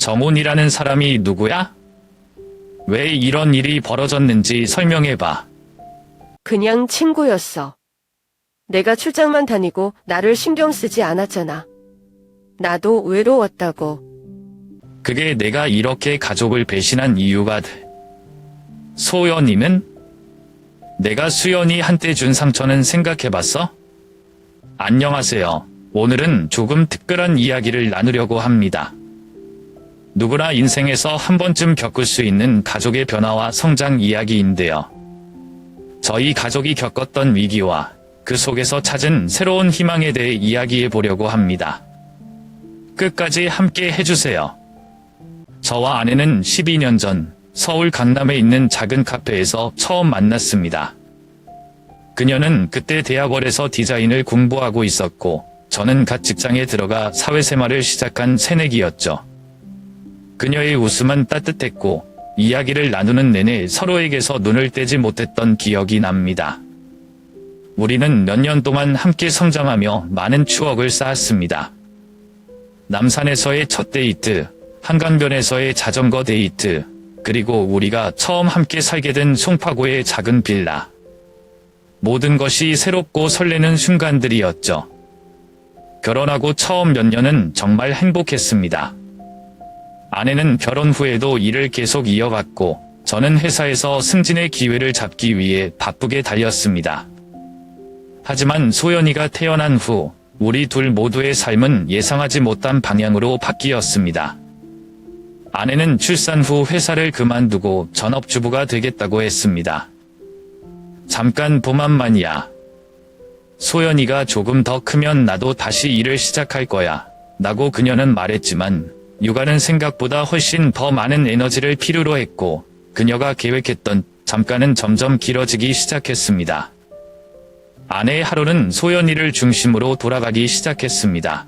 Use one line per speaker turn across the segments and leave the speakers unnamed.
정훈이라는 사람이 누구야? 왜 이런 일이 벌어졌는지 설명해봐.
그냥 친구였어. 내가 출장만 다니고 나를 신경 쓰지 않았잖아. 나도 외로웠다고.
그게 내가 이렇게 가족을 배신한 이유가 돼. 소연이는? 내가 수연이 한때 준 상처는 생각해봤어? 안녕하세요. 오늘은 조금 특별한 이야기를 나누려고 합니다. 누구나 인생에서 한 번쯤 겪을 수 있는 가족의 변화와 성장 이야기인데요. 저희 가족이 겪었던 위기와 그 속에서 찾은 새로운 희망에 대해 이야기해 보려고 합니다. 끝까지 함께 해주세요. 저와 아내는 12년 전 서울 강남에 있는 작은 카페에서 처음 만났습니다. 그녀는 그때 대학원에서 디자인을 공부하고 있었고 저는 갓 직장에 들어가 사회생활을 시작한 새내기였죠. 그녀의 웃음은 따뜻했고 이야기를 나누는 내내 서로에게서 눈을 떼지 못했던 기억이 납니다. 우리는 몇 년 동안 함께 성장하며 많은 추억을 쌓았습니다. 남산에서의 첫 데이트, 한강변에서의 자전거 데이트, 그리고 우리가 처음 함께 살게 된 송파구의 작은 빌라. 모든 것이 새롭고 설레는 순간들이었죠. 결혼하고 처음 몇 년은 정말 행복했습니다. 아내는 결혼 후에도 일을 계속 이어갔고 저는 회사에서 승진의 기회를 잡기 위해 바쁘게 달렸습니다. 하지만 소연이가 태어난 후 우리 둘 모두의 삶은 예상하지 못한 방향으로 바뀌었습니다. 아내는 출산 후 회사를 그만두고 전업주부가 되겠다고 했습니다. 잠깐 보맘만이야. 소연이가 조금 더 크면 나도 다시 일을 시작할 거야. 라고 그녀는 말했지만 육아는 생각보다 훨씬 더 많은 에너지를 필요로 했고 그녀가 계획했던 잠깐은 점점 길어지기 시작했습니다. 아내의 하루는 소연이를 중심으로 돌아가기 시작했습니다.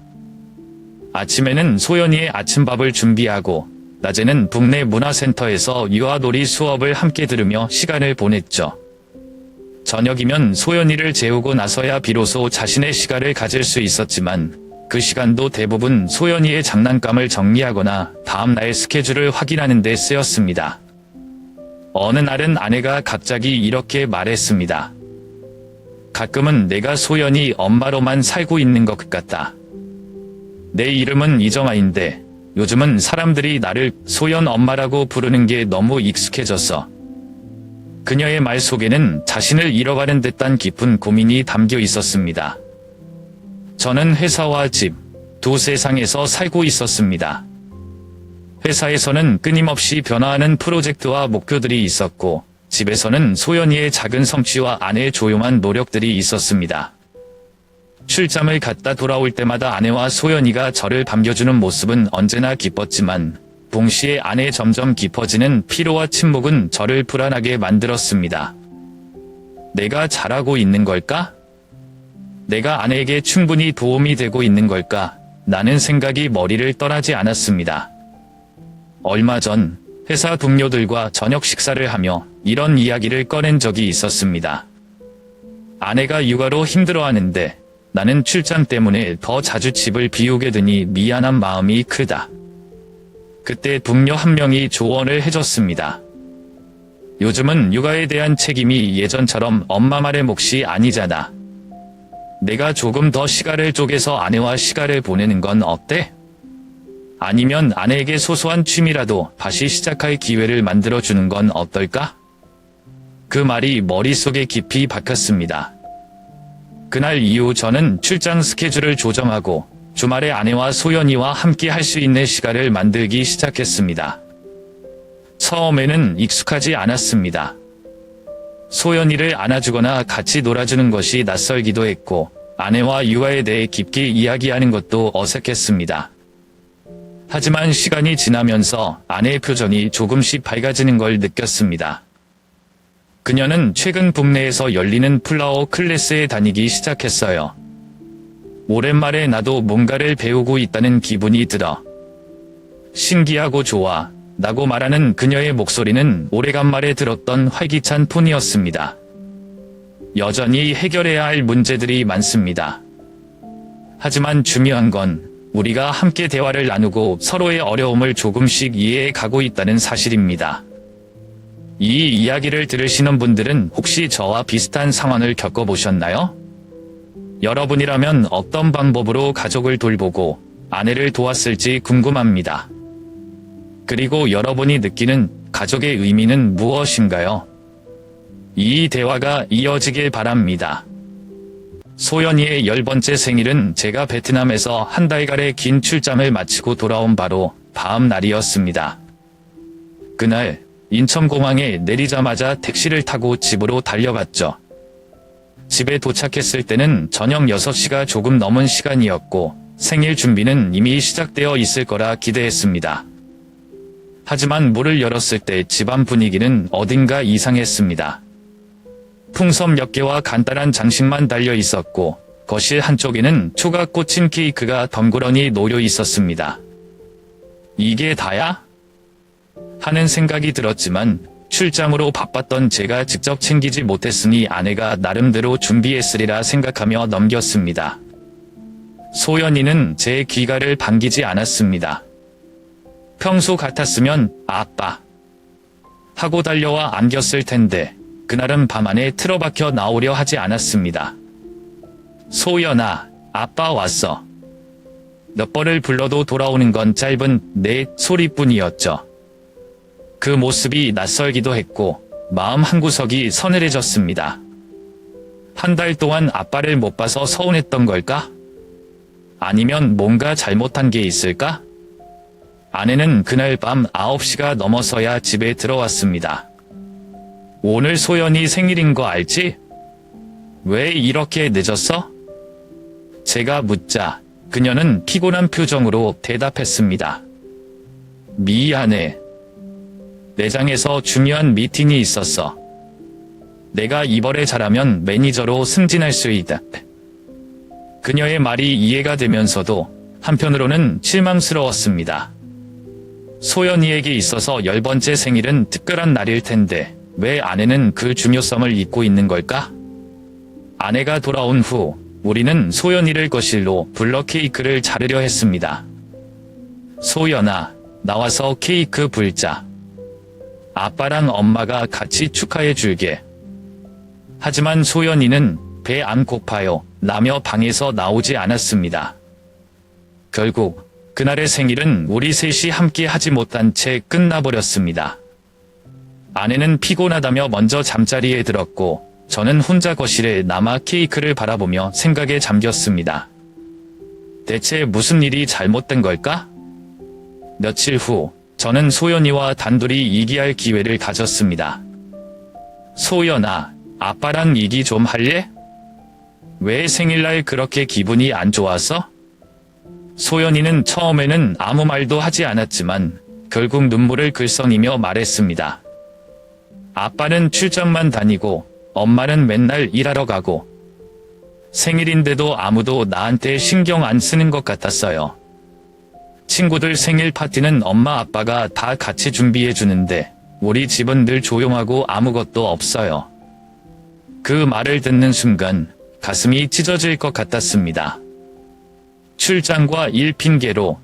아침에는 소연이의 아침밥을 준비하고 낮에는 북내 문화센터에서 유아놀이 수업을 함께 들으며 시간을 보냈죠. 저녁이면 소연이를 재우고 나서야 비로소 자신의 시간을 가질 수 있었지만 그 시간도 대부분 소연이의 장난감을 정리하거나 다음 날 스케줄을 확인하는 데 쓰였습니다. 어느 날은 아내가 갑자기 이렇게 말했습니다. 가끔은 내가 소연이 엄마로만 살고 있는 것 같다. 내 이름은 이정아인데 요즘은 사람들이 나를 소연 엄마라고 부르는 게 너무 익숙해졌어. 그녀의 말 속에는 자신을 잃어가는 듯한 깊은 고민이 담겨 있었습니다. 저는 회사와 집, 두 세상에서 살고 있었습니다. 회사에서는 끊임없이 변화하는 프로젝트와 목표들이 있었고 집에서는 소연이의 작은 성취와 아내의 조용한 노력들이 있었습니다. 출장을 갔다 돌아올 때마다 아내와 소연이가 저를 반겨주는 모습은 언제나 기뻤지만 동시에 아내의 점점 깊어지는 피로와 침묵은 저를 불안하게 만들었습니다. 내가 잘하고 있는 걸까? 내가 아내에게 충분히 도움이 되고 있는 걸까? 라는 생각이 머리를 떠나지 않았습니다. 얼마 전 회사 동료들과 저녁 식사를 하며 이런 이야기를 꺼낸 적이 있었습니다. 아내가 육아로 힘들어하는데 나는 출장 때문에 더 자주 집을 비우게 되니 미안한 마음이 크다. 그때 동료 한 명이 조언을 해줬습니다. 요즘은 육아에 대한 책임이 예전처럼 엄마 말의 몫이 아니잖아. 내가 조금 더 시간을 쪼개서 아내와 시간을 보내는 건 어때? 아니면 아내에게 소소한 취미라도 다시 시작할 기회를 만들어주는 건 어떨까? 그 말이 머릿속에 깊이 박혔습니다. 그날 이후 저는 출장 스케줄을 조정하고 주말에 아내와 소연이와 함께 할 수 있는 시간을 만들기 시작했습니다. 처음에는 익숙하지 않았습니다. 소연이를 안아주거나 같이 놀아주는 것이 낯설기도 했고 아내와 육아에 대해 깊게 이야기하는 것도 어색했습니다. 하지만 시간이 지나면서 아내의 표정이 조금씩 밝아지는 걸 느꼈습니다. 그녀는 최근 북내에서 열리는 플라워 클래스에 다니기 시작했어요. 오랜만에 나도 뭔가를 배우고 있다는 기분이 들어. 신기하고 좋아 라고 말하는 그녀의 목소리는 오래간만에 들었던 활기찬 톤이었습니다. 여전히 해결해야 할 문제들이 많습니다. 하지만 중요한 건 우리가 함께 대화를 나누고 서로의 어려움을 조금씩 이해해 가고 있다는 사실입니다. 이 이야기를 들으시는 분들은 혹시 저와 비슷한 상황을 겪어보셨나요? 여러분이라면 어떤 방법으로 가족을 돌보고 아내를 도왔을지 궁금합니다. 그리고 여러분이 느끼는 가족의 의미는 무엇인가요? 이 대화가 이어지길 바랍니다. 소연이의 10번째 생일은 제가 베트남에서 한 달간의 긴 출장을 마치고 돌아온 바로 다음 날이었습니다. 그날 인천공항에 내리자마자 택시를 타고 집으로 달려갔죠. 집에 도착했을 때는 저녁 6시가 조금 넘은 시간이었고 생일 준비는 이미 시작되어 있을 거라 기대했습니다. 하지만 문을 열었을 때 집안 분위기는 어딘가 이상했습니다. 풍선 몇 개와 간단한 장식만 달려 있었고 거실 한쪽에는 초가 꽂힌 케이크가 덩그러니 놓여 있었습니다. 이게 다야? 하는 생각이 들었지만 출장으로 바빴던 제가 직접 챙기지 못했으니 아내가 나름대로 준비했으리라 생각하며 넘겼습니다. 소연이는 제 귀가를 반기지 않았습니다. 평소 같았으면 아빠 하고 달려와 안겼을 텐데 그날은 밤 안에 틀어박혀 나오려 하지 않았습니다. 소연아, 아빠 왔어. 몇 번을 불러도 돌아오는 건 짧은 네 소리뿐이었죠. 그 모습이 낯설기도 했고 마음 한구석이 서늘해졌습니다. 한 달 동안 아빠를 못 봐서 서운했던 걸까? 아니면 뭔가 잘못한 게 있을까? 아내는 그날 밤 9시가 넘어서야 집에 들어왔습니다. 오늘 소연이 생일인 거 알지? 왜 이렇게 늦었어? 제가 묻자 그녀는 피곤한 표정으로 대답했습니다. 미안해. 내장에서 중요한 미팅이 있었어. 내가 이번에 잘하면 매니저로 승진할 수 있다. 그녀의 말이 이해가 되면서도 한편으로는 실망스러웠습니다. 소연이에게 있어서 10번째 생일은 특별한 날일 텐데 왜 아내는 그 중요성을 잊고 있는 걸까? 아내가 돌아온 후 우리는 소연이를 거실로 불러 케이크를 자르려 했습니다. 소연아, 나와서 케이크 불자. 아빠랑 엄마가 같이 축하해 줄게. 하지만 소연이는 배 안 고파요 라며 방에서 나오지 않았습니다. 결국 그날의 생일은 우리 셋이 함께 하지 못한 채 끝나버렸습니다. 아내는 피곤하다며 먼저 잠자리에 들었고 저는 혼자 거실에 남아 케이크를 바라보며 생각에 잠겼습니다. 대체 무슨 일이 잘못된 걸까? 며칠 후 저는 소연이와 단둘이 얘기할 기회를 가졌습니다. 소연아, 아빠랑 얘기 좀 할래? 왜 생일날 그렇게 기분이 안 좋았어? 소연이는 처음에는 아무 말도 하지 않았지만 결국 눈물을 글썽이며 말했습니다. 아빠는 출장만 다니고 엄마는 맨날 일하러 가고 생일인데도 아무도 나한테 신경 안 쓰는 것 같았어요. 친구들 생일 파티는 엄마 아빠가 다 같이 준비해 주는데 우리 집은 늘 조용하고 아무것도 없어요. 그 말을 듣는 순간 가슴이 찢어질 것 같았습니다. 출장과 일 핑계로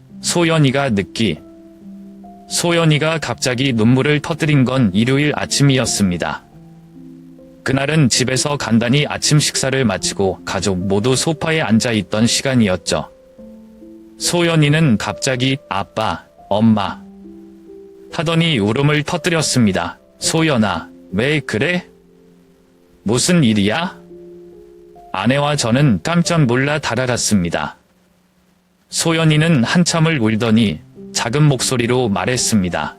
소연이가 갑자기 눈물을 터뜨린 건 일요일 아침이었습니다. 그날은 집에서 간단히 아침 식사를 마치고 가족 모두 소파에 앉아 있던 시간이었죠. 소연이는 갑자기 아빠, 엄마 하더니 울음을 터뜨렸습니다. 소연아, 왜 그래? 무슨 일이야? 아내와 저는 깜짝 놀라 달아났습니다. 소연이는 한참을 울더니 작은 목소리로 말했습니다.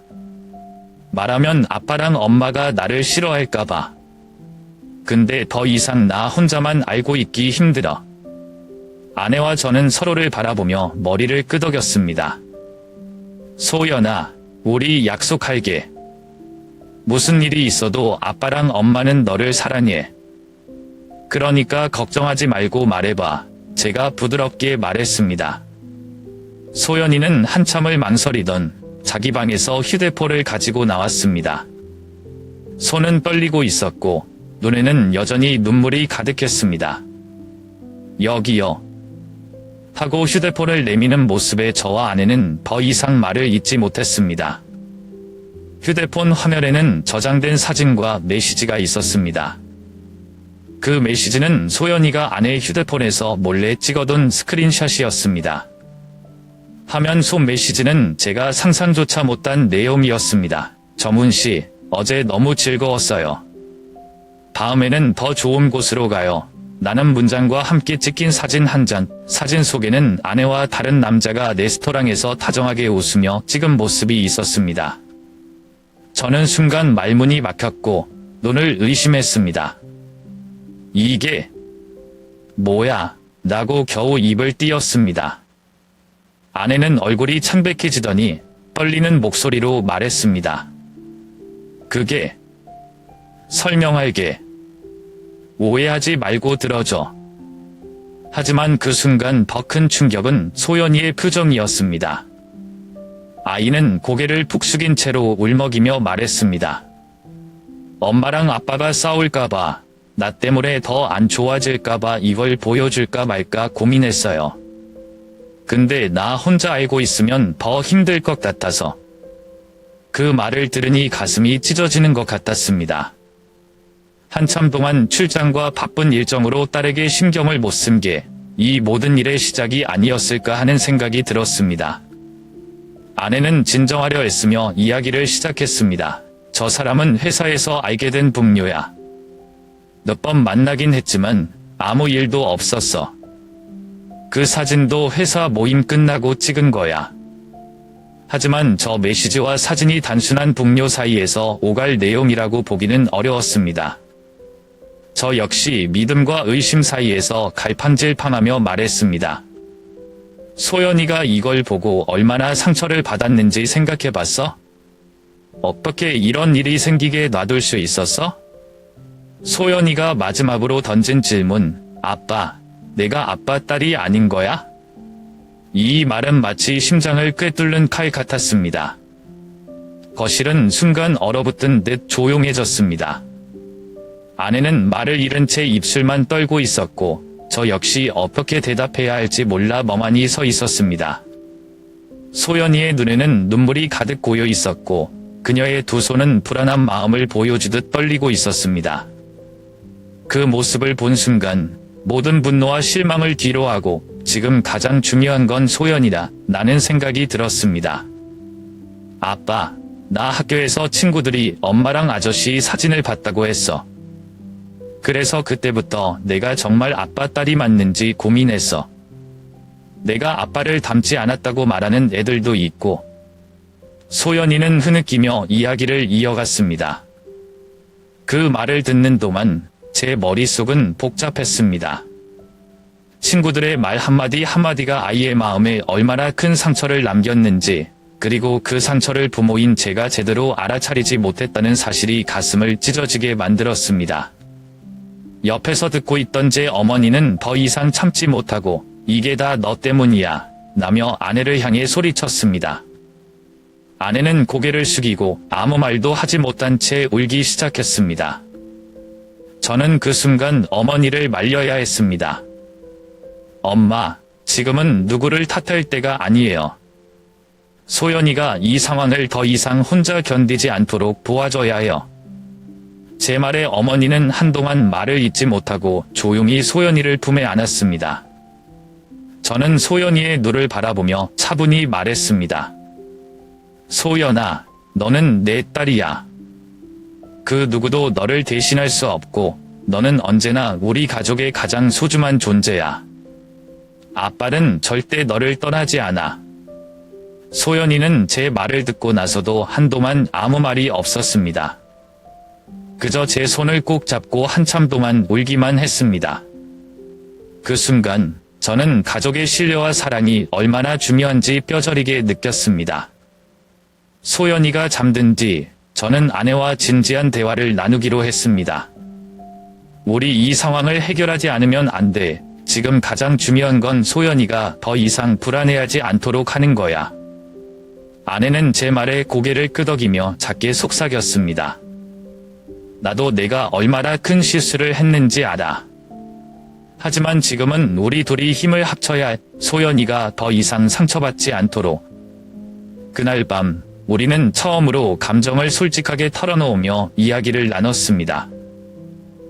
말하면 아빠랑 엄마가 나를 싫어할까봐. 근데 더 이상 나 혼자만 알고 있기 힘들어. 아내와 저는 서로를 바라보며 머리를 끄덕였습니다. 소연아, 우리 약속할게. 무슨 일이 있어도 아빠랑 엄마는 너를 사랑해. 그러니까 걱정하지 말고 말해봐. 제가 부드럽게 말했습니다. 소연이는 한참을 망설이던 자기 방에서 휴대폰을 가지고 나왔습니다. 손은 떨리고 있었고 눈에는 여전히 눈물이 가득했습니다. 여기요. 하고 휴대폰을 내미는 모습에 저와 아내는 더 이상 말을 잇지 못했습니다. 휴대폰 화면에는 저장된 사진과 메시지가 있었습니다. 그 메시지는 소연이가 아내의 휴대폰에서 몰래 찍어둔 스크린샷이었습니다. 화면 속 메시지는 제가 상상조차 못한 내용이었습니다. 정훈씨, 어제 너무 즐거웠어요. 다음에는 더 좋은 곳으로 가요. 나는 문장과 함께 찍힌 사진 한 장. 사진 속에는 아내와 다른 남자가 레스토랑에서 다정하게 웃으며 찍은 모습이 있었습니다. 저는 순간 말문이 막혔고 눈을 의심했습니다. 이게 뭐야? 라고 겨우 입을 띄었습니다. 아내는 얼굴이 창백해지더니 떨리는 목소리로 말했습니다. 그게 설명할게. 오해하지 말고 들어줘. 하지만 그 순간 더 큰 충격은 소연이의 표정이었습니다. 아이는 고개를 푹 숙인 채로 울먹이며 말했습니다. 엄마랑 아빠가 싸울까봐, 나 때문에 더 안 좋아질까봐 이걸 보여줄까 말까 고민했어요. 근데 나 혼자 알고 있으면 더 힘들 것 같아서. 그 말을 들으니 가슴이 찢어지는 것 같았습니다. 한참 동안 출장과 바쁜 일정으로 딸에게 신경을 못 쓴 게 이 모든 일의 시작이 아니었을까 하는 생각이 들었습니다. 아내는 진정하려 애쓰며 이야기를 시작했습니다. 저 사람은 회사에서 알게 된 동료야. 몇 번 만나긴 했지만 아무 일도 없었어. 그 사진도 회사 모임 끝나고 찍은 거야. 하지만 저 메시지와 사진이 단순한 동료 사이에서 오갈 내용이라고 보기는 어려웠습니다. 저 역시 믿음과 의심 사이에서 갈팡질팡하며 말했습니다. 소연이가 이걸 보고 얼마나 상처를 받았는지 생각해봤어? 어떻게 이런 일이 생기게 놔둘 수 있었어? 소연이가 마지막으로 던진 질문, 아빠, 내가 아빠 딸이 아닌 거야? 이 말은 마치 심장을 꿰뚫는 칼 같았습니다. 거실은 순간 얼어붙은 듯 조용해졌습니다. 아내는 말을 잃은 채 입술만 떨고 있었고 저 역시 어떻게 대답해야 할지 몰라 멍하니 서 있었습니다. 소연이의 눈에는 눈물이 가득 고여 있었고 그녀의 두 손은 불안한 마음을 보여주듯 떨리고 있었습니다. 그 모습을 본 순간 모든 분노와 실망을 뒤로하고 지금 가장 중요한 건 소연이다 라는 생각이 들었습니다. 아빠, 나 학교에서 친구들이 엄마랑 아저씨 사진을 봤다고 했어. 그래서 그때부터 내가 정말 아빠 딸이 맞는지 고민했어. 내가 아빠를 닮지 않았다고 말하는 애들도 있고. 소연이는 흐느끼며 이야기를 이어갔습니다. 그 말을 듣는 동안 제 머릿속은 복잡했습니다. 친구들의 말 한마디 한마디가 아이의 마음에 얼마나 큰 상처를 남겼는지, 그리고 그 상처를 부모인 제가 제대로 알아차리지 못했다는 사실이 가슴을 찢어지게 만들었습니다. 옆에서 듣고 있던 제 어머니는 더 이상 참지 못하고 이게 다 너 때문이야 라며 아내를 향해 소리쳤습니다. 아내는 고개를 숙이고 아무 말도 하지 못한 채 울기 시작했습니다. 저는 그 순간 어머니를 말려야 했습니다. 엄마, 지금은 누구를 탓할 때가 아니에요. 소연이가 이 상황을 더 이상 혼자 견디지 않도록 도와줘야 해요. 제 말에 어머니는 한동안 말을 잇지 못하고 조용히 소연이를 품에 안았습니다. 저는 소연이의 눈을 바라보며 차분히 말했습니다. 소연아, 너는 내 딸이야. 그 누구도 너를 대신할 수 없고 너는 언제나 우리 가족의 가장 소중한 존재야. 아빠는 절대 너를 떠나지 않아. 소연이는 제 말을 듣고 나서도 한동안 아무 말이 없었습니다. 그저 제 손을 꼭 잡고 한참 동안 울기만 했습니다. 그 순간 저는 가족의 신뢰와 사랑이 얼마나 중요한지 뼈저리게 느꼈습니다. 소연이가 잠든 뒤 저는 아내와 진지한 대화를 나누기로 했습니다. 우리 이 상황을 해결하지 않으면 안 돼. 지금 가장 중요한 건 소연이가 더 이상 불안해하지 않도록 하는 거야. 아내는 제 말에 고개를 끄덕이며 작게 속삭였습니다. 나도 내가 얼마나 큰 실수를 했는지 알아. 하지만 지금은 우리 둘이 힘을 합쳐야 소연이가 더 이상 상처받지 않도록. 그날 밤 우리는 처음으로 감정을 솔직하게 털어놓으며 이야기를 나눴습니다.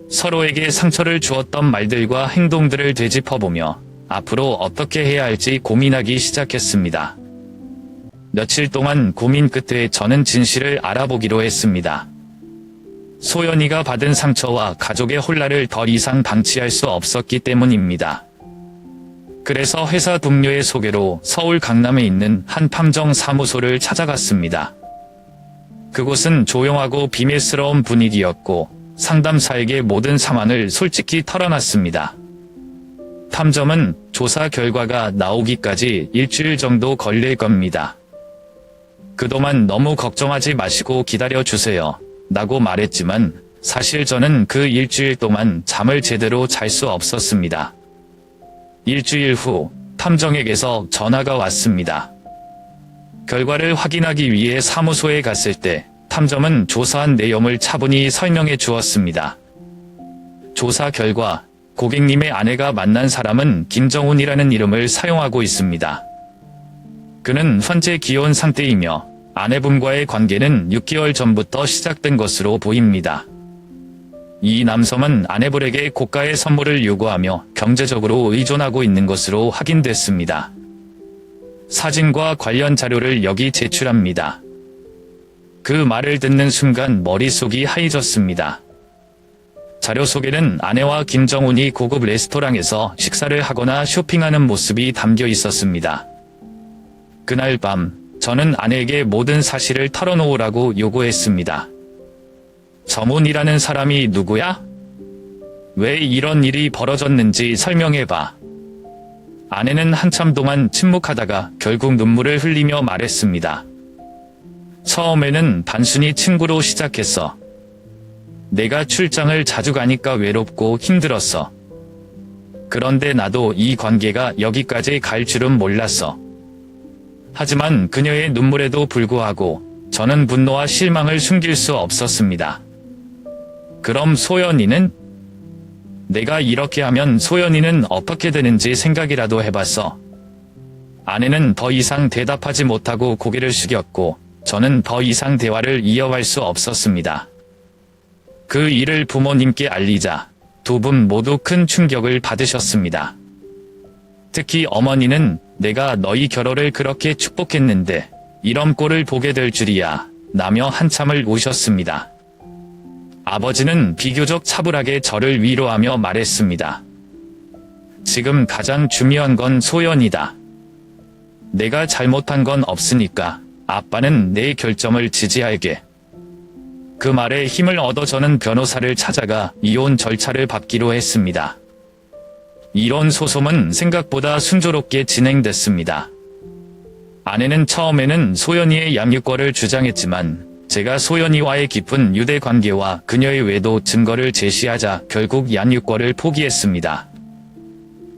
서로에게 상처를 주었던 말들과 행동들을 되짚어보며 앞으로 어떻게 해야 할지 고민하기 시작했습니다. 며칠 동안 고민 끝에 저는 진실을 알아보기로 했습니다. 소연이가 받은 상처와 가족의 혼란을 더 이상 방치할 수 없었기 때문입니다. 그래서 회사 동료의 소개로 서울 강남에 있는 한 탐정 사무소를 찾아갔습니다. 그곳은 조용하고 비밀스러운 분위기였고 상담사에게 모든 상황을 솔직히 털어놨습니다. 탐정은 조사 결과가 나오기까지 일주일 정도 걸릴 겁니다. 그동안 너무 걱정하지 마시고 기다려주세요. 라고 말했지만 사실 저는 그 일주일 동안 잠을 제대로 잘 수 없었습니다. 일주일 후 탐정에게서 전화가 왔습니다. 결과를 확인하기 위해 사무소에 갔을 때 탐정은 조사한 내용을 차분히 설명해 주었습니다. 조사 결과 고객님의 아내가 만난 사람은 김정훈이라는 이름을 사용하고 있습니다. 그는 현재 기혼 상태이며 아내분과의 관계는 6개월 전부터 시작된 것으로 보입니다. 이 남성은 아내분에게 고가의 선물을 요구하며 경제적으로 의존하고 있는 것으로 확인됐습니다. 사진과 관련 자료를 여기 제출합니다. 그 말을 듣는 순간 머릿속이 하얘졌습니다. 자료 속에는 아내와 김정훈이 고급 레스토랑에서 식사를 하거나 쇼핑하는 모습이 담겨 있었습니다. 그날 밤 저는 아내에게 모든 사실을 털어놓으라고 요구했습니다. 정훈이라는 사람이 누구야? 왜 이런 일이 벌어졌는지 설명해봐. 아내는 한참 동안 침묵하다가 결국 눈물을 흘리며 말했습니다. 처음에는 단순히 친구로 시작했어. 내가 출장을 자주 가니까 외롭고 힘들었어. 그런데 나도 이 관계가 여기까지 갈 줄은 몰랐어. 하지만 그녀의 눈물에도 불구하고 저는 분노와 실망을 숨길 수 없었습니다. 그럼 소연이는? 내가 이렇게 하면 소연이는 어떻게 되는지 생각이라도 해봤어. 아내는 더 이상 대답하지 못하고 고개를 숙였고 저는 더 이상 대화를 이어갈 수 없었습니다. 그 일을 부모님께 알리자 두 분 모두 큰 충격을 받으셨습니다. 특히 어머니는 내가 너희 결혼을 그렇게 축복했는데 이런 꼴을 보게 될 줄이야 라며 한참을 우셨습니다. 아버지는 비교적 차분하게 저를 위로하며 말했습니다. 지금 가장 중요한 건 소연이다. 내가 잘못한 건 없으니까 아빠는 내 결정을 지지할게. 그 말에 힘을 얻어 저는 변호사를 찾아가 이혼 절차를 밟기로 했습니다. 이혼 소송은 생각보다 순조롭게 진행됐습니다. 아내는 처음에는 소연이의 양육권을 주장했지만 제가 소연이와의 깊은 유대 관계와 그녀의 외도 증거를 제시하자 결국 양육권을 포기했습니다.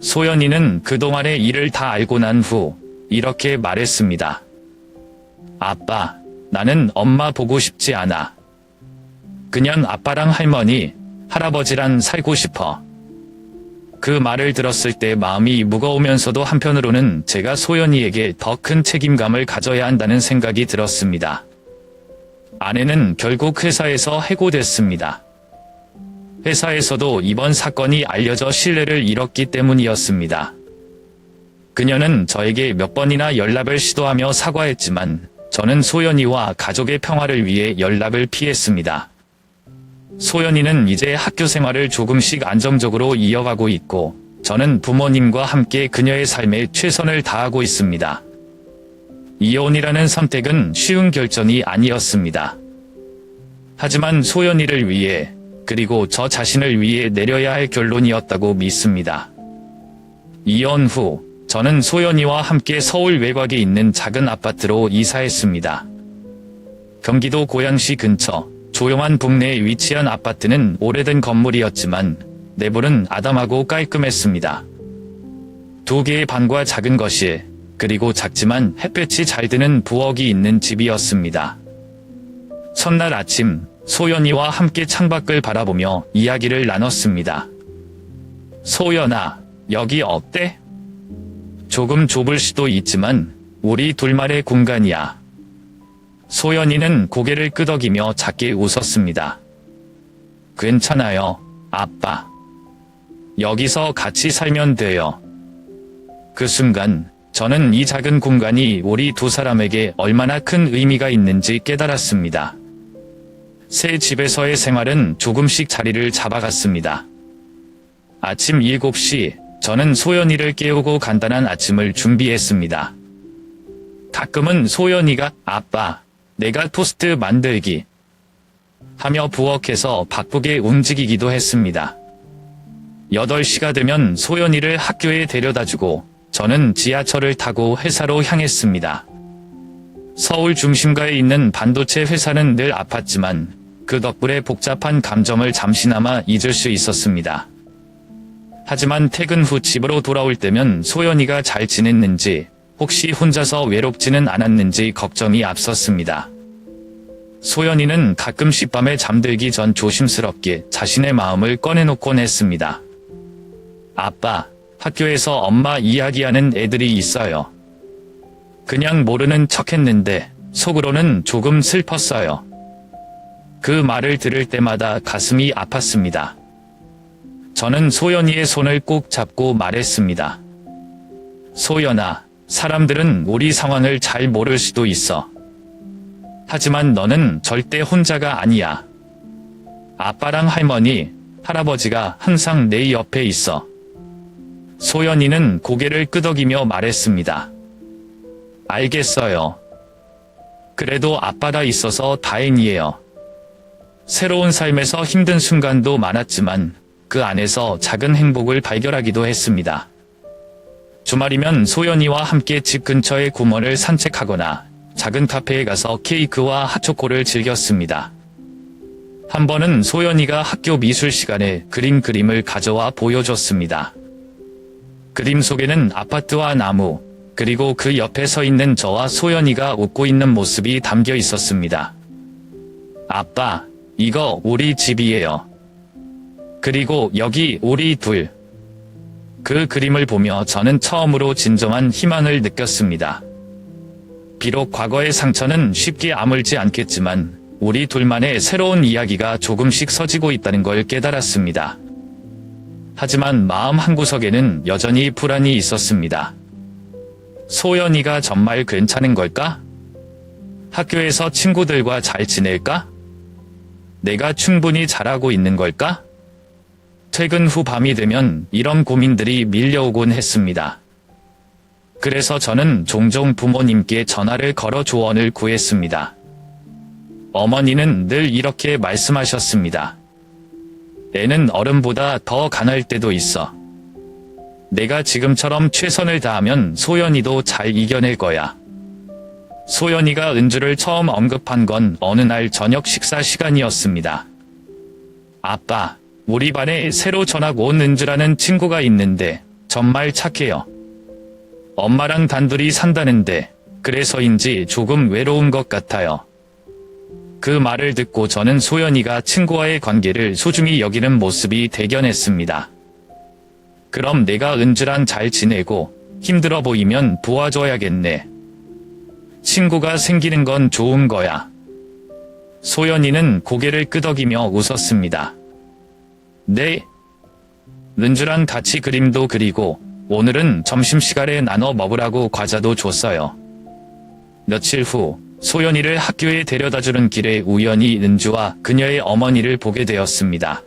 소연이는 그동안의 일을 다 알고 난 후 이렇게 말했습니다. 아빠, 나는 엄마 보고 싶지 않아. 그냥 아빠랑 할머니, 할아버지랑 살고 싶어. 그 말을 들었을 때 마음이 무거우면서도 한편으로는 제가 소연이에게 더 큰 책임감을 가져야 한다는 생각이 들었습니다. 아내는 결국 회사에서 해고됐습니다. 회사에서도 이번 사건이 알려져 신뢰를 잃었기 때문이었습니다. 그녀는 저에게 몇 번이나 연락을 시도하며 사과했지만 저는 소연이와 가족의 평화를 위해 연락을 피했습니다. 소연이는 이제 학교 생활을 조금씩 안정적으로 이어가고 있고 저는 부모님과 함께 그녀의 삶에 최선을 다하고 있습니다. 이혼이라는 선택은 쉬운 결정이 아니었습니다. 하지만 소연이를 위해 그리고 저 자신을 위해 내려야 할 결론이었다고 믿습니다. 이혼 후 저는 소연이와 함께 서울 외곽에 있는 작은 아파트로 이사했습니다. 경기도 고양시 근처 조용한 북내에 위치한 아파트는 오래된 건물이었지만 내부는 아담하고 깔끔했습니다. 2개의 방과 작은 거실, 그리고 작지만 햇볕이 잘 드는 부엌이 있는 집이었습니다. 첫날 아침, 소연이와 함께 창밖을 바라보며 이야기를 나눴습니다. 소연아, 여기 어때? 조금 좁을 수도 있지만 우리 둘만의 공간이야. 소연이는 고개를 끄덕이며 작게 웃었습니다. 괜찮아요, 아빠. 여기서 같이 살면 돼요. 그 순간 저는 이 작은 공간이 우리 두 사람에게 얼마나 큰 의미가 있는지 깨달았습니다. 새 집에서의 생활은 조금씩 자리를 잡아갔습니다. 아침 7시, 저는 소연이를 깨우고 간단한 아침을 준비했습니다. 가끔은 소연이가 아빠, 내가 토스트 만들기 하며 부엌에서 바쁘게 움직이기도 했습니다. 8시가 되면 소연이를 학교에 데려다주고 저는 지하철을 타고 회사로 향했습니다. 서울 중심가에 있는 반도체 회사는 늘 아팠지만 그 덕분에 복잡한 감정을 잠시나마 잊을 수 있었습니다. 하지만 퇴근 후 집으로 돌아올 때면 소연이가 잘 지냈는지, 혹시 혼자서 외롭지는 않았는지 걱정이 앞섰습니다. 소연이는 가끔씩 밤에 잠들기 전 조심스럽게 자신의 마음을 꺼내놓곤 했습니다. 아빠, 학교에서 엄마 이야기하는 애들이 있어요. 그냥 모르는 척했는데 속으로는 조금 슬펐어요. 그 말을 들을 때마다 가슴이 아팠습니다. 저는 소연이의 손을 꼭 잡고 말했습니다. 소연아, 사람들은 우리 상황을 잘 모를 수도 있어. 하지만 너는 절대 혼자가 아니야. 아빠랑 할머니, 할아버지가 항상 내 옆에 있어. 소연이는 고개를 끄덕이며 말했습니다. 알겠어요. 그래도 아빠가 있어서 다행이에요. 새로운 삶에서 힘든 순간도 많았지만 그 안에서 작은 행복을 발견하기도 했습니다. 주말이면 소연이와 함께 집 근처의 공원을 산책하거나 작은 카페에 가서 케이크와 핫초코를 즐겼습니다. 한 번은 소연이가 학교 미술 시간에 그림을 가져와 보여줬습니다. 그림 속에는 아파트와 나무, 그리고 그 옆에 서 있는 저와 소연이가 웃고 있는 모습이 담겨 있었습니다. 아빠, 이거 우리 집이에요. 그리고 여기 우리 둘. 그 그림을 보며 저는 처음으로 진정한 희망을 느꼈습니다. 비록 과거의 상처는 쉽게 아물지 않겠지만 우리 둘만의 새로운 이야기가 조금씩 서지고 있다는 걸 깨달았습니다. 하지만 마음 한구석에는 여전히 불안이 있었습니다. 소연이가 정말 괜찮은 걸까? 학교에서 친구들과 잘 지낼까? 내가 충분히 잘하고 있는 걸까? 퇴근 후 밤이 되면 이런 고민들이 밀려오곤 했습니다. 그래서 저는 종종 부모님께 전화를 걸어 조언을 구했습니다. 어머니는 늘 이렇게 말씀하셨습니다. 애는 어른보다 더 강할 때도 있어. 내가 지금처럼 최선을 다하면 소연이도 잘 이겨낼 거야. 소연이가 은주를 처음 언급한 건 어느 날 저녁 식사 시간이었습니다. 아빠, 우리 반에 새로 전학 온 은주라는 친구가 있는데 정말 착해요. 엄마랑 단둘이 산다는데 그래서인지 조금 외로운 것 같아요. 그 말을 듣고 저는 소연이가 친구와의 관계를 소중히 여기는 모습이 대견했습니다. 그럼 내가 은주랑 잘 지내고 힘들어 보이면 도와줘야겠네. 친구가 생기는 건 좋은 거야. 소연이는 고개를 끄덕이며 웃었습니다. 네. 은주랑 같이 그림도 그리고 오늘은 점심시간에 나눠 먹으라고 과자도 줬어요. 며칠 후 소연이를 학교에 데려다주는 길에 우연히 은주와 그녀의 어머니를 보게 되었습니다.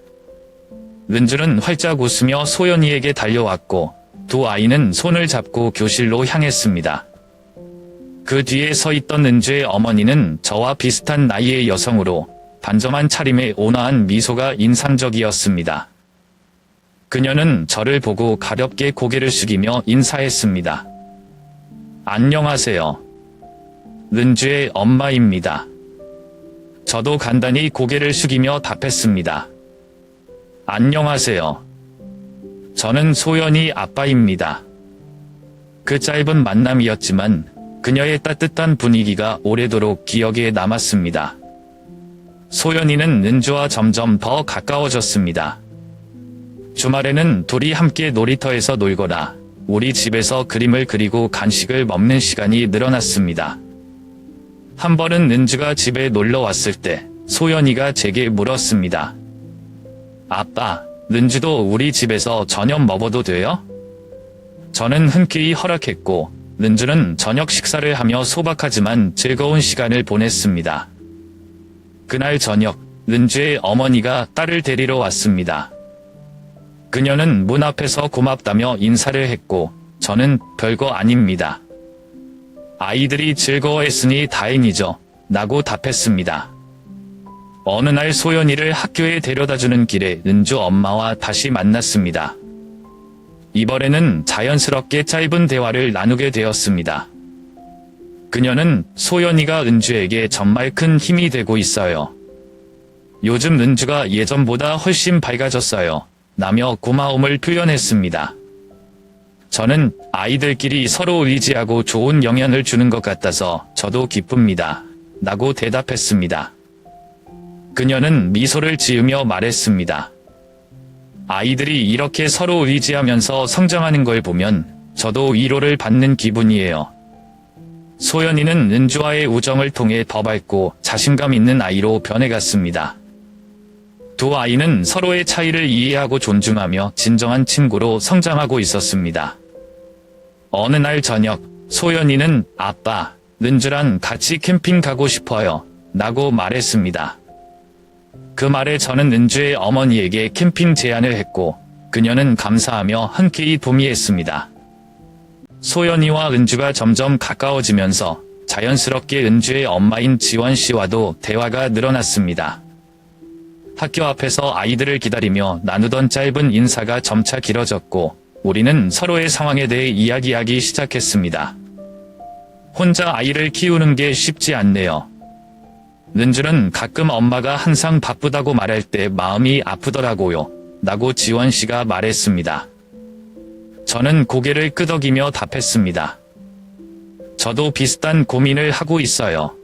은주는 활짝 웃으며 소연이에게 달려왔고 두 아이는 손을 잡고 교실로 향했습니다. 그 뒤에 서 있던 은주의 어머니는 저와 비슷한 나이의 여성으로 단정한 차림에 온화한 미소가 인상적이었습니다. 그녀는 저를 보고 가볍게 고개를 숙이며 인사했습니다. 안녕하세요. 은주의 엄마입니다. 저도 간단히 고개를 숙이며 답했습니다. 안녕하세요. 저는 소연이 아빠입니다. 그 짧은 만남이었지만 그녀의 따뜻한 분위기가 오래도록 기억에 남았습니다. 소연이는 은주와 점점 더 가까워졌습니다. 주말에는 둘이 함께 놀이터에서 놀거나 우리 집에서 그림을 그리고 간식을 먹는 시간이 늘어났습니다. 한 번은 은주가 집에 놀러 왔을 때 소연이가 제게 물었습니다. 아빠, 은주도 우리 집에서 저녁 먹어도 돼요? 저는 흔쾌히 허락했고 은주는 저녁 식사를 하며 소박하지만 즐거운 시간을 보냈습니다. 그날 저녁, 은주의 어머니가 딸을 데리러 왔습니다. 그녀는 문 앞에서 고맙다며 인사를 했고 저는 별거 아닙니다. 아이들이 즐거워했으니 다행이죠. 라고 답했습니다. 어느 날 소연이를 학교에 데려다주는 길에 은주 엄마와 다시 만났습니다. 이번에는 자연스럽게 짧은 대화를 나누게 되었습니다. 그녀는 소연이가 은주에게 정말 큰 힘이 되고 있어요. 요즘 은주가 예전보다 훨씬 밝아졌어요. 라며 고마움을 표현했습니다. 저는 아이들끼리 서로 의지하고 좋은 영향을 주는 것 같아서 저도 기쁩니다. 라고 대답했습니다. 그녀는 미소를 지으며 말했습니다. 아이들이 이렇게 서로 의지하면서 성장하는 걸 보면 저도 위로를 받는 기분이에요. 소연이는 은주와의 우정을 통해 더 밝고 자신감 있는 아이로 변해갔습니다. 두 아이는 서로의 차이를 이해하고 존중하며 진정한 친구로 성장하고 있었습니다. 어느 날 저녁, 소연이는 아빠, 은주랑 같이 캠핑 가고 싶어요. 라고 말했습니다. 그 말에 저는 은주의 어머니에게 캠핑 제안을 했고 그녀는 감사하며 흔쾌히 동의했습니다. 소연이와 은주가 점점 가까워지면서 자연스럽게 은주의 엄마인 지원 씨와도 대화가 늘어났습니다. 학교 앞에서 아이들을 기다리며 나누던 짧은 인사가 점차 길어졌고 우리는 서로의 상황에 대해 이야기하기 시작했습니다. 혼자 아이를 키우는 게 쉽지 않네요. 은주는 가끔 엄마가 항상 바쁘다고 말할 때 마음이 아프더라고요. 라고 지원 씨가 말했습니다. 저는 고개를 끄덕이며 답했습니다. 저도 비슷한 고민을 하고 있어요.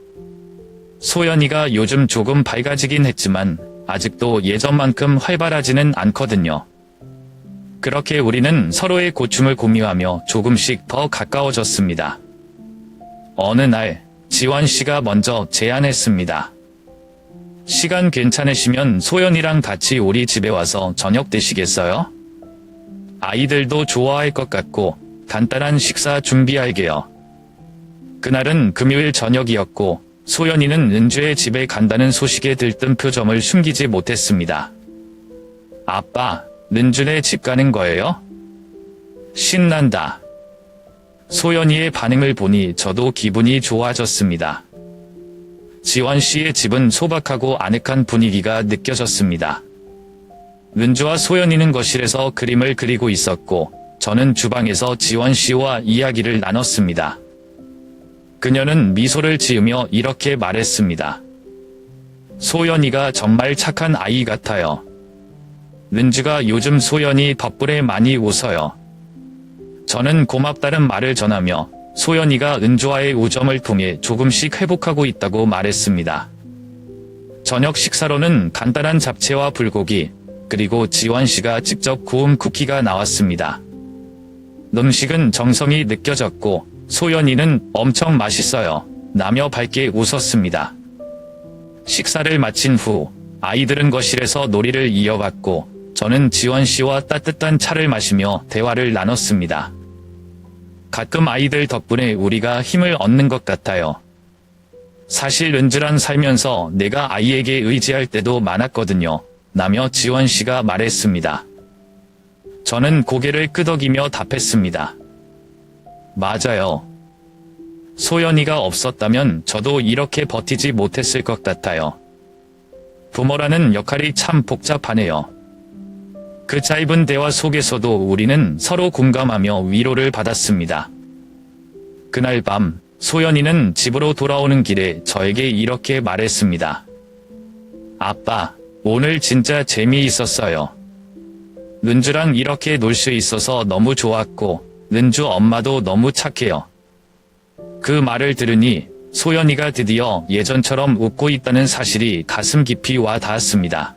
소연이가 요즘 조금 밝아지긴 했지만 아직도 예전만큼 활발하지는 않거든요. 그렇게 우리는 서로의 고충을 공유하며 조금씩 더 가까워졌습니다. 어느 날 지원 씨가 먼저 제안했습니다. 시간 괜찮으시면 소연이랑 같이 우리 집에 와서 저녁 드시겠어요? 아이들도 좋아할 것 같고 간단한 식사 준비할게요. 그날은 금요일 저녁이었고 소연이는 은주의 집에 간다는 소식에 들뜬 표정을 숨기지 못했습니다. 아빠, 은주네 집 가는 거예요? 신난다. 소연이의 반응을 보니 저도 기분이 좋아졌습니다. 지원 씨의 집은 소박하고 아늑한 분위기가 느껴졌습니다. 은주와 소연이는 거실에서 그림을 그리고 있었고 저는 주방에서 지원 씨와 이야기를 나눴습니다. 그녀는 미소를 지으며 이렇게 말했습니다. 소연이가 정말 착한 아이 같아요. 은주가 요즘 소연이 덕분에 많이 웃어요. 저는 고맙다는 말을 전하며 소연이가 은주와의 우정을 통해 조금씩 회복하고 있다고 말했습니다. 저녁 식사로는 간단한 잡채와 불고기, 그리고 지원 씨가 직접 구운 쿠키가 나왔습니다. 음식은 정성이 느껴졌고 소연이는 엄청 맛있어요. 라며 밝게 웃었습니다. 식사를 마친 후 아이들은 거실에서 놀이를 이어갔고 저는 지원 씨와 따뜻한 차를 마시며 대화를 나눴습니다. 가끔 아이들 덕분에 우리가 힘을 얻는 것 같아요. 사실 은주랑 살면서 내가 아이에게 의지할 때도 많았거든요. 라며 지원 씨가 말했습니다. 저는 고개를 끄덕이며 답했습니다. 맞아요. 소연이가 없었다면 저도 이렇게 버티지 못했을 것 같아요. 부모라는 역할이 참 복잡하네요. 그 짧은 대화 속에서도 우리는 서로 공감하며 위로를 받았습니다. 그날 밤, 소연이는 집으로 돌아오는 길에 저에게 이렇게 말했습니다. 아빠, 오늘 진짜 재미있었어요. 은주랑 이렇게 놀 수 있어서 너무 좋았고, 은주 엄마도 너무 착해요. 그 말을 들으니 소연이가 드디어 예전처럼 웃고 있다는 사실이 가슴 깊이 와 닿았습니다.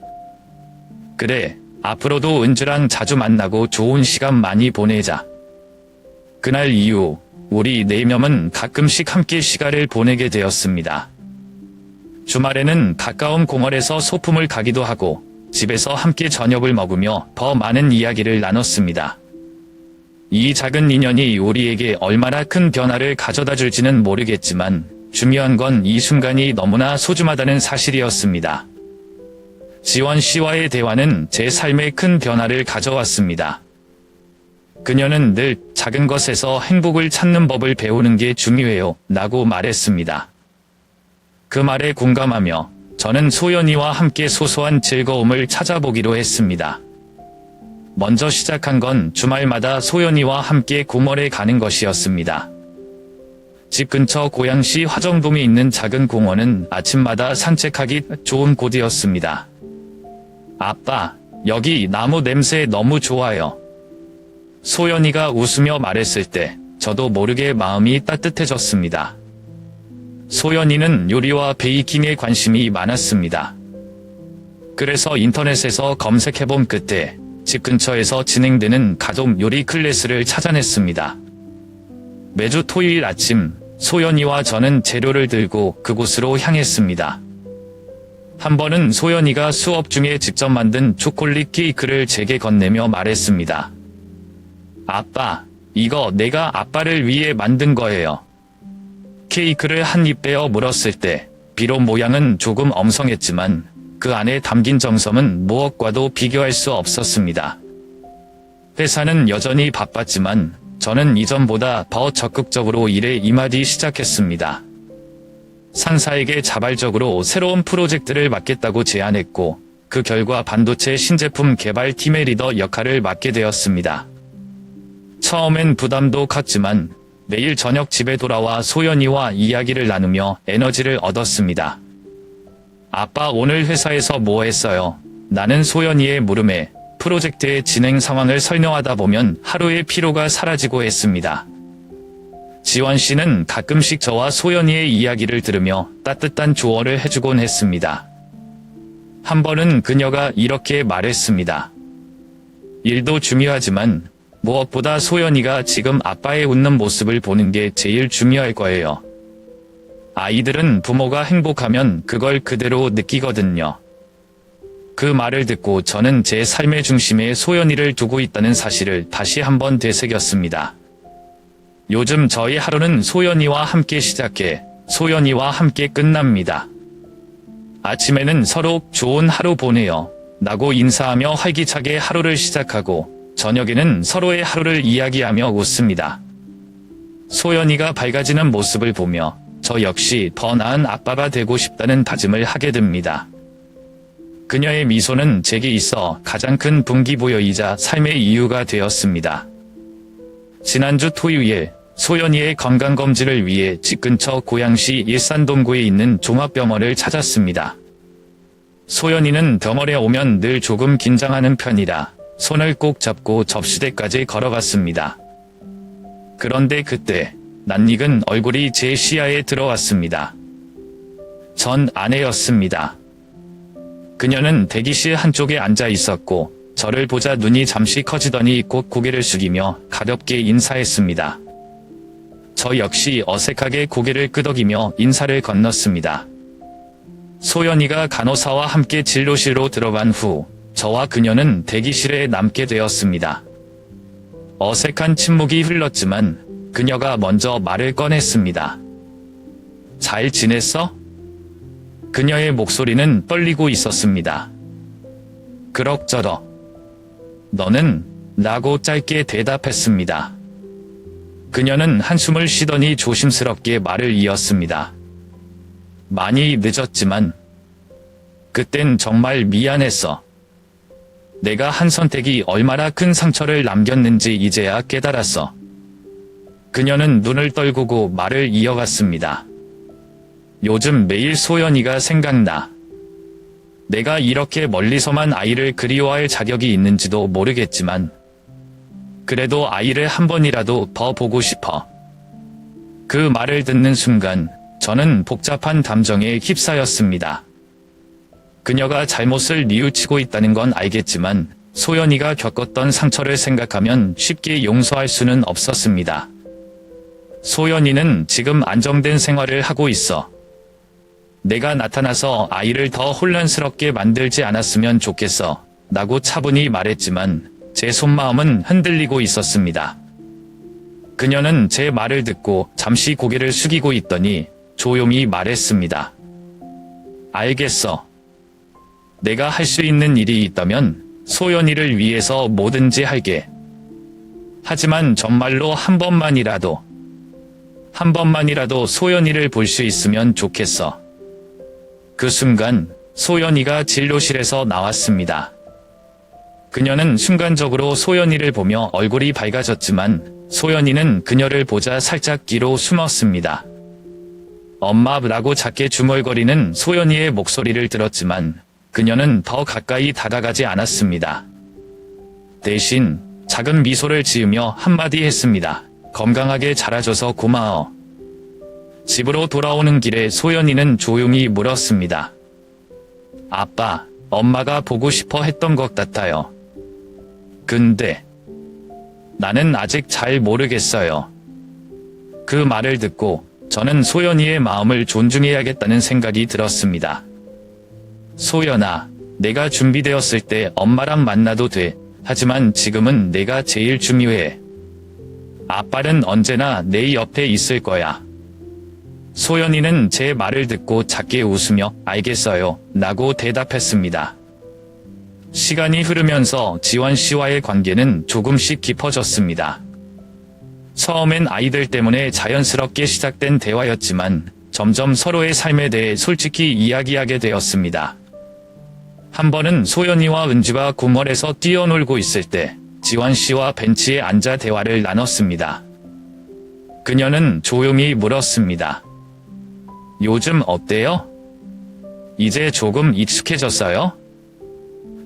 그래, 앞으로도 은주랑 자주 만나고 좋은 시간 많이 보내자. 그날 이후 우리 4명은 가끔씩 함께 시간을 보내게 되었습니다. 주말에는 가까운 공원에서 소풍을 가기도 하고 집에서 함께 저녁을 먹으며 더 많은 이야기를 나눴습니다. 이 작은 인연이 우리에게 얼마나 큰 변화를 가져다 줄지는 모르겠지만 중요한 건 이 순간이 너무나 소중하다는 사실이었습니다. 지원 씨와의 대화는 제 삶에 큰 변화를 가져왔습니다. 그녀는 늘 작은 것에서 행복을 찾는 법을 배우는 게 중요해요 라고 말했습니다. 그 말에 공감하며 저는 소연이와 함께 소소한 즐거움을 찾아보기로 했습니다. 먼저 시작한 건 주말마다 소연이와 함께 공원에 가는 것이었습니다. 집 근처 고양시 화정동에 있는 작은 공원은 아침마다 산책하기 좋은 곳이었습니다. 아빠, 여기 나무 냄새 너무 좋아요. 소연이가 웃으며 말했을 때 저도 모르게 마음이 따뜻해졌습니다. 소연이는 요리와 베이킹에 관심이 많았습니다. 그래서 인터넷에서 검색해본 끝에 집 근처에서 진행되는 가족 요리 클래스를 찾아냈습니다. 매주 토요일 아침 소연이와 저는 재료를 들고 그곳으로 향했습니다. 한 번은 소연이가 수업 중에 직접 만든 초콜릿 케이크를 제게 건네며 말했습니다. 아빠, 이거 내가 아빠를 위해 만든 거예요. 케이크를 한 입 빼어 물었을 때 비록 모양은 조금 엉성했지만 그 안에 담긴 정성은 무엇과도 비교할 수 없었습니다. 회사는 여전히 바빴지만 저는 이전보다 더 적극적으로 일에 임하기 시작했습니다. 상사에게 자발적으로 새로운 프로젝트를 맡겠다고 제안했고 그 결과 반도체 신제품 개발팀의 리더 역할을 맡게 되었습니다. 처음엔 부담도 컸지만 매일 저녁 집에 돌아와 소연이와 이야기를 나누며 에너지를 얻었습니다. 아빠 오늘 회사에서 뭐 했어요? 나는 소연이의 물음에 프로젝트의 진행 상황을 설명하다 보면 하루의 피로가 사라지고 했습니다. 지원 씨는 가끔씩 저와 소연이의 이야기를 들으며 따뜻한 조언을 해주곤 했습니다. 한 번은 그녀가 이렇게 말했습니다. 일도 중요하지만 무엇보다 소연이가 지금 아빠의 웃는 모습을 보는 게 제일 중요할 거예요. 아이들은 부모가 행복하면 그걸 그대로 느끼거든요. 그 말을 듣고 저는 제 삶의 중심에 소연이를 두고 있다는 사실을 다시 한번 되새겼습니다. 요즘 저희 하루는 소연이와 함께 시작해 소연이와 함께 끝납니다. 아침에는 서로 좋은 하루 보내요 라고 인사하며 활기차게 하루를 시작하고 저녁에는 서로의 하루를 이야기하며 웃습니다. 소연이가 밝아지는 모습을 보며 저 역시 더 나은 아빠가 되고 싶다는 다짐을 하게 됩니다. 그녀의 미소는 제게 있어 가장 큰 동기부여이자 삶의 이유가 되었습니다. 지난주 토요일 소연이의 건강검진을 위해 집 근처 고양시 일산동구에 있는 종합병원을 찾았습니다. 소연이는 병원에 오면 늘 조금 긴장하는 편이라 손을 꼭 잡고 접시대까지 걸어갔습니다. 그런데 그때 낯익은 얼굴이 제 시야에 들어왔습니다. 전 아내였습니다. 그녀는 대기실 한쪽에 앉아 있었고 저를 보자 눈이 잠시 커지더니 곧 고개를 숙이며 가볍게 인사했습니다. 저 역시 어색하게 고개를 끄덕이며 인사를 건넜습니다. 소연이가 간호사와 함께 진료실로 들어간 후 저와 그녀는 대기실에 남게 되었습니다. 어색한 침묵이 흘렀지만 그녀가 먼저 말을 꺼냈습니다. 잘 지냈어? 그녀의 목소리는 떨리고 있었습니다. 그럭저럭. 너는? 라고 짧게 대답했습니다. 그녀는 한숨을 쉬더니 조심스럽게 말을 이었습니다. 많이 늦었지만 그땐 정말 미안했어. 내가 한 선택이 얼마나 큰 상처를 남겼는지 이제야 깨달았어. 그녀는 눈을 떨구고 말을 이어갔습니다. 요즘 매일 소연이가 생각나. 내가 이렇게 멀리서만 아이를 그리워할 자격이 있는지도 모르겠지만 그래도 아이를 한 번이라도 더 보고 싶어. 그 말을 듣는 순간 저는 복잡한 감정에 휩싸였습니다. 그녀가 잘못을 뉘우치고 있다는 건 알겠지만 소연이가 겪었던 상처를 생각하면 쉽게 용서할 수는 없었습니다. 소연이는 지금 안정된 생활을 하고 있어. 내가 나타나서 아이를 더 혼란스럽게 만들지 않았으면 좋겠어. 라고 차분히 말했지만 제 속마음은 흔들리고 있었습니다. 그녀는 제 말을 듣고 잠시 고개를 숙이고 있더니 조용히 말했습니다. 알겠어. 내가 할 수 있는 일이 있다면 소연이를 위해서 뭐든지 할게. 하지만 정말로 한 번만이라도 소연이를 볼 수 있으면 좋겠어. 그 순간 소연이가 진료실에서 나왔습니다. 그녀는 순간적으로 소연이를 보며 얼굴이 밝아졌지만 소연이는 그녀를 보자 살짝 뒤로 숨었습니다. 엄마라고 작게 중얼거리는 소연이의 목소리를 들었지만 그녀는 더 가까이 다가가지 않았습니다. 대신 작은 미소를 지으며 한마디 했습니다. 건강하게 자라줘서 고마워. 집으로 돌아오는 길에 소연이는 조용히 물었습니다. 아빠, 엄마가 보고 싶어 했던 것 같아요. 근데 나는 아직 잘 모르겠어요. 그 말을 듣고 저는 소연이의 마음을 존중해야겠다는 생각이 들었습니다. 소연아, 내가 준비되었을 때 엄마랑 만나도 돼. 하지만 지금은 내가 제일 중요해. 아빠는 언제나 내 옆에 있을 거야. 소연이는 제 말을 듣고 작게 웃으며 알겠어요. 라고 대답했습니다. 시간이 흐르면서 지원 씨와의 관계는 조금씩 깊어졌습니다. 처음엔 아이들 때문에 자연스럽게 시작된 대화였지만 점점 서로의 삶에 대해 솔직히 이야기하게 되었습니다. 한 번은 소연이와 은주가 공원에서 뛰어놀고 있을 때 지원 씨와 벤치에 앉아 대화를 나눴습니다. 그녀는 조용히 물었습니다. 요즘 어때요? 이제 조금 익숙해졌어요?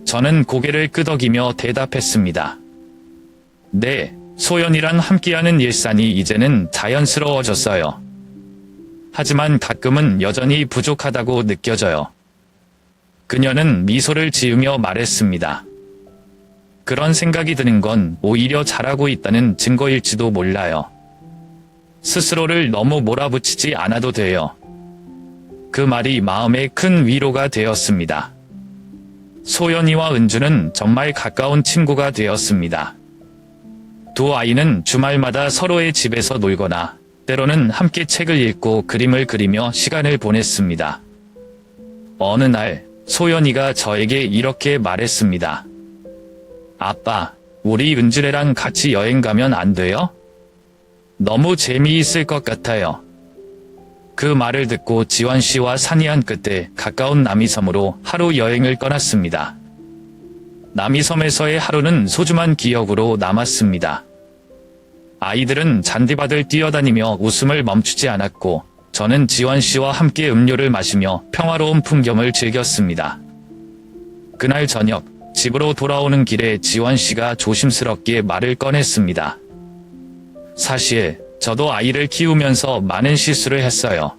저는 고개를 끄덕이며 대답했습니다. 네, 소연이랑 함께하는 일상이 이제는 자연스러워졌어요. 하지만 가끔은 여전히 부족하다고 느껴져요. 그녀는 미소를 지으며 말했습니다. 그런 생각이 드는 건 오히려 잘하고 있다는 증거일지도 몰라요. 스스로를 너무 몰아붙이지 않아도 돼요. 그 말이 마음에 큰 위로가 되었습니다. 소연이와 은주는 정말 가까운 친구가 되었습니다. 두 아이는 주말마다 서로의 집에서 놀거나 때로는 함께 책을 읽고 그림을 그리며 시간을 보냈습니다. 어느 날 소연이가 저에게 이렇게 말했습니다. 아빠, 우리 은주래랑 같이 여행 가면 안 돼요? 너무 재미있을 것 같아요. 그 말을 듣고 지원 씨와 산이한 끝에 가까운 남이섬으로 하루 여행을 떠났습니다. 남이섬에서의 하루는 소중한 기억으로 남았습니다. 아이들은 잔디밭을 뛰어다니며 웃음을 멈추지 않았고 저는 지원 씨와 함께 음료를 마시며 평화로운 풍경을 즐겼습니다. 그날 저녁 집으로 돌아오는 길에 지원 씨가 조심스럽게 말을 꺼냈습니다. 사실 저도 아이를 키우면서 많은 실수를 했어요.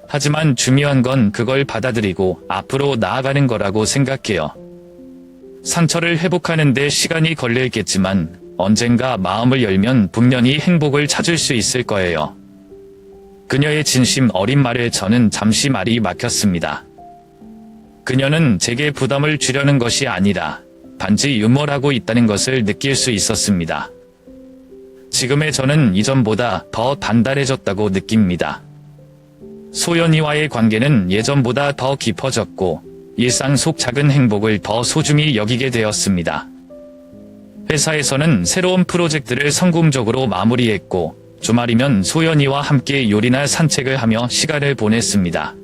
하지만 중요한 건 그걸 받아들이고 앞으로 나아가는 거라고 생각해요. 상처를 회복하는 데 시간이 걸리겠지만 언젠가 마음을 열면 분명히 행복을 찾을 수 있을 거예요. 그녀의 진심 어린 말에 저는 잠시 말이 막혔습니다. 그녀는 제게 부담을 주려는 것이 아니라 단지 유머라고 있다는 것을 느낄 수 있었습니다. 지금의 저는 이전보다 더 단단해졌다고 느낍니다. 소연이와의 관계는 예전보다 더 깊어졌고 일상 속 작은 행복을 더 소중히 여기게 되었습니다. 회사에서는 새로운 프로젝트를 성공적으로 마무리했고 주말이면 소연이와 함께 요리나 산책을 하며 시간을 보냈습니다.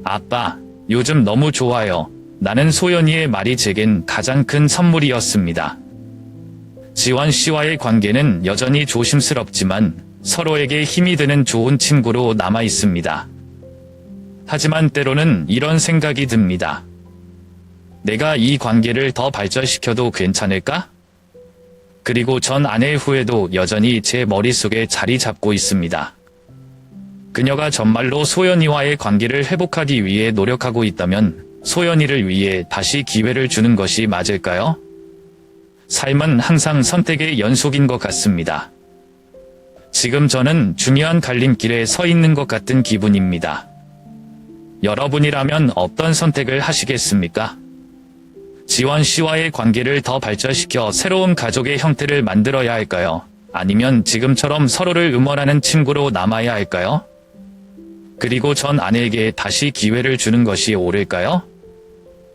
아빠, 요즘 너무 좋아요. 나는 소연이의 말이 제겐 가장 큰 선물이었습니다. 지원 씨와의 관계는 여전히 조심스럽지만 서로에게 힘이 되는 좋은 친구로 남아 있습니다. 하지만 때로는 이런 생각이 듭니다. 내가 이 관계를 더 발전시켜도 괜찮을까? 그리고 전 아내의 후회도 여전히 제 머릿속에 자리 잡고 있습니다. 그녀가 정말로 소연이와의 관계를 회복하기 위해 노력하고 있다면 소연이를 위해 다시 기회를 주는 것이 맞을까요? 삶은 항상 선택의 연속인 것 같습니다. 지금 저는 중요한 갈림길에 서 있는 것 같은 기분입니다. 여러분이라면 어떤 선택을 하시겠습니까? 지원 씨와의 관계를 더 발전시켜 새로운 가족의 형태를 만들어야 할까요? 아니면 지금처럼 서로를 응원하는 친구로 남아야 할까요? 그리고 전 아내에게 다시 기회를 주는 것이 옳을까요?